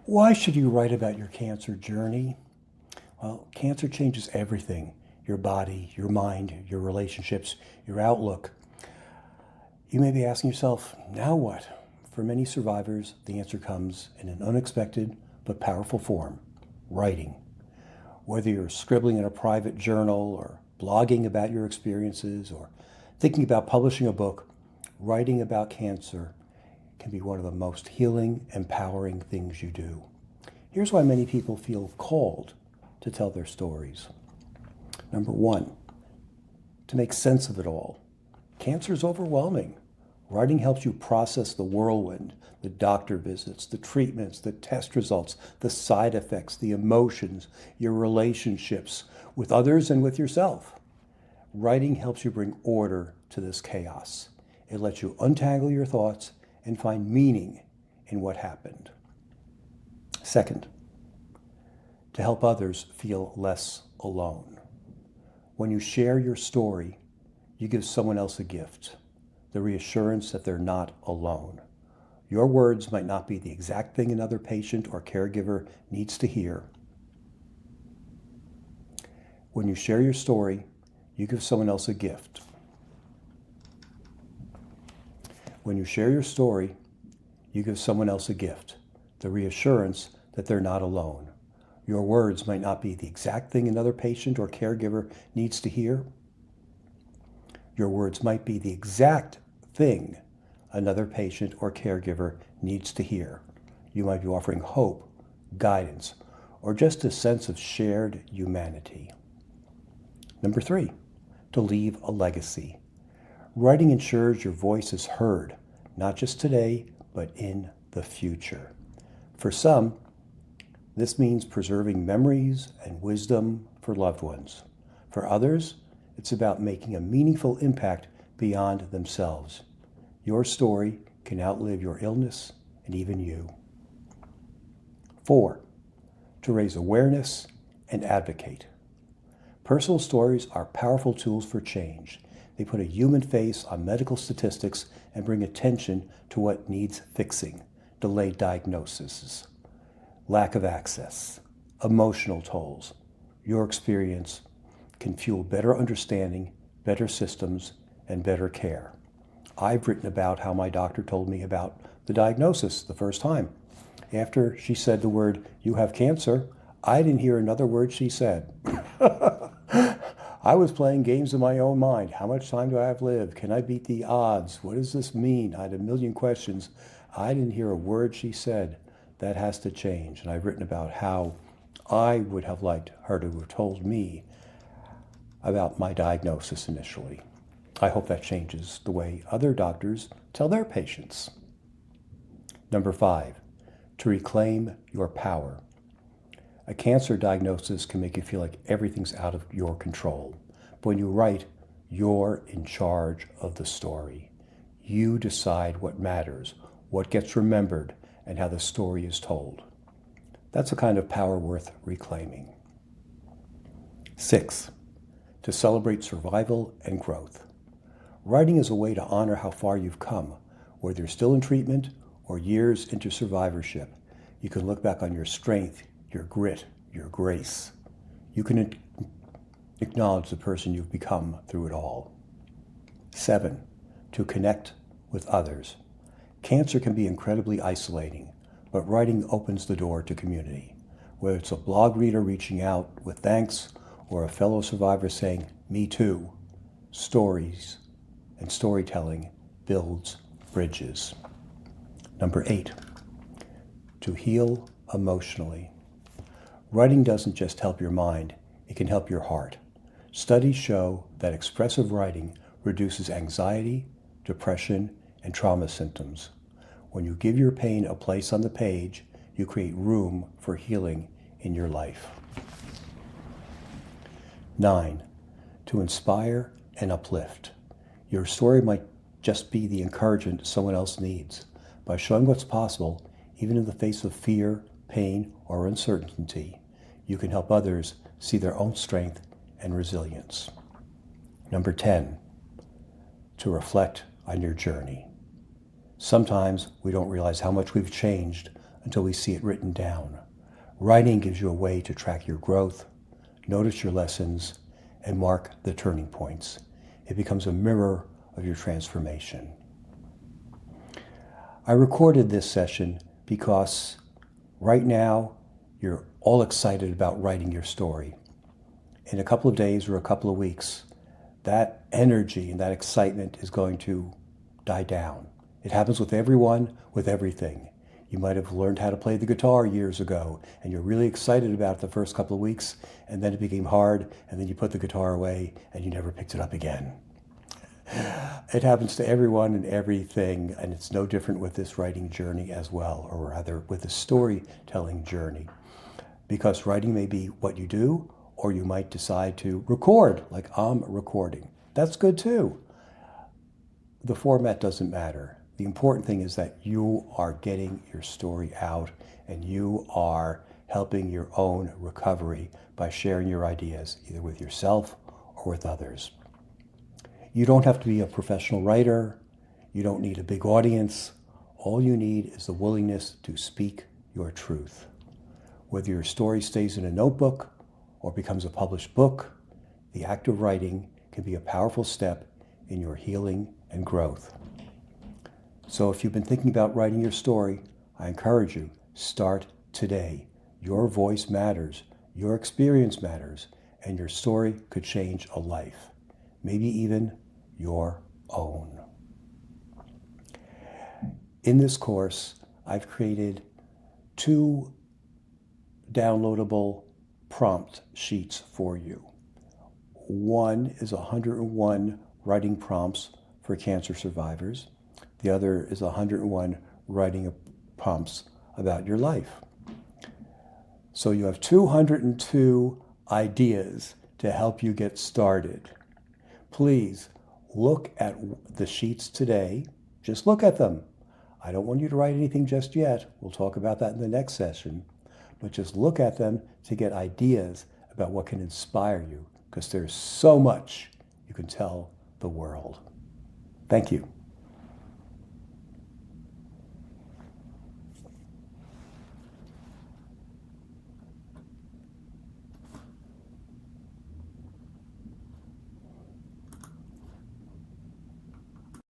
Why should you write about your cancer journey? Well, cancer changes everything: your body, your mind, your relationships, your outlook. You may be asking yourself, now what? For many survivors, the answer comes in an unexpected but powerful form: writing. Whether you're scribbling in a private journal or blogging about your experiences or thinking about publishing a book, writing about cancer can be one of the most healing, empowering things you do. Here's why many people feel called to tell their stories. Number one, to make sense of it all. Cancer is overwhelming. Writing helps you process the whirlwind, the doctor visits, the treatments, the test results, the side effects, the emotions, your relationships with others and with yourself. Writing helps you bring order to this chaos. It lets you untangle your thoughts and find meaning in what happened. Second, to help others feel less alone. When you share your story, you give someone else a gift: the reassurance that they're not alone. Your words might not be the exact thing another patient or caregiver needs to hear. When you share your story, you give someone else a gift. When you share your story, you give someone else a gift: the reassurance that they're not alone. Your words might not be the exact thing another patient or caregiver needs to hear. Your words might be the exact thing another patient or caregiver needs to hear. You might be offering hope, guidance, or just a sense of shared humanity. Number three, to leave a legacy. Writing ensures your voice is heard, not just today, but in the future. For some, this means preserving memories and wisdom for loved ones. For others, it's about making a meaningful impact beyond themselves. Your story can outlive your illness and even you. 4, to raise awareness and advocate. Personal stories are powerful tools for change. They put a human face on medical statistics and bring attention to what needs fixing: delayed diagnoses, lack of access, emotional tolls. Your experience can fuel better understanding, better systems, and better care. I've written about how my doctor told me about the diagnosis the first time. After she said the word, "You have cancer," I didn't hear another word she said. I was playing games in my own mind. How much time do I have lived? Can I beat the odds? What does this mean? I had a million questions. I didn't hear a word she said. That has to change. And I've written about how I would have liked her to have told me about my diagnosis initially. I hope that changes the way other doctors tell their patients. Number 5, to reclaim your power. A cancer diagnosis can make you feel like everything's out of your control. But when you write, you're in charge of the story. You decide what matters, what gets remembered, and how the story is told. That's a kind of power worth reclaiming. 6, to celebrate survival and growth. Writing is a way to honor how far you've come, whether you're still in treatment or years into survivorship. You can look back on your strength, your grit, your grace. You can acknowledge the person you've become through it all. 7, to connect with others. Cancer can be incredibly isolating, but writing opens the door to community. Whether it's a blog reader reaching out with thanks or a fellow survivor saying, "Me too," stories and storytelling builds bridges. Number 8, to heal emotionally. Writing doesn't just help your mind, it can help your heart. Studies show that expressive writing reduces anxiety, depression, and trauma symptoms. When you give your pain a place on the page, you create room for healing in your life. 9, to inspire and uplift. Your story might just be the encouragement someone else needs. By showing what's possible, even in the face of fear, pain, or uncertainty, you can help others see their own strength and resilience. Number 10, to reflect on your journey. Sometimes we don't realize how much we've changed until we see it written down. Writing gives you a way to track your growth, notice your lessons, and mark the turning points. It becomes a mirror of your transformation. I recorded this session because right now you're all excited about writing your story. In a couple of days or a couple of weeks, that energy and that excitement is going to die down. It happens with everyone, with everything. You might have learned how to play the guitar years ago, and you're really excited about it the first couple of weeks, and then it became hard, and then you put the guitar away, and you never picked it up again. It happens to everyone and everything, and it's no different with this writing journey as well, or rather with the storytelling journey. Because writing may be what you do, or you might decide to record, like I'm recording. That's good too. The format doesn't matter. The important thing is that you are getting your story out and you are helping your own recovery by sharing your ideas, either with yourself or with others. You don't have to be a professional writer. You don't need a big audience. All you need is the willingness to speak your truth. Whether your story stays in a notebook or becomes a published book, the act of writing can be a powerful step in your healing and growth. So if you've been thinking about writing your story, I encourage you, start today. Your voice matters, your experience matters, and your story could change a life, maybe even your own. In this course, I've created 2 downloadable prompt sheets for you. One is 101 writing prompts for cancer survivors. The other is 101 writing prompts about your life. So you have 202 ideas to help you get started. Please look at the sheets today. Just look at them. I don't want you to write anything just yet. We'll talk about that in the next session. But just look at them to get ideas about what can inspire you, because there's so much you can tell the world. Thank you.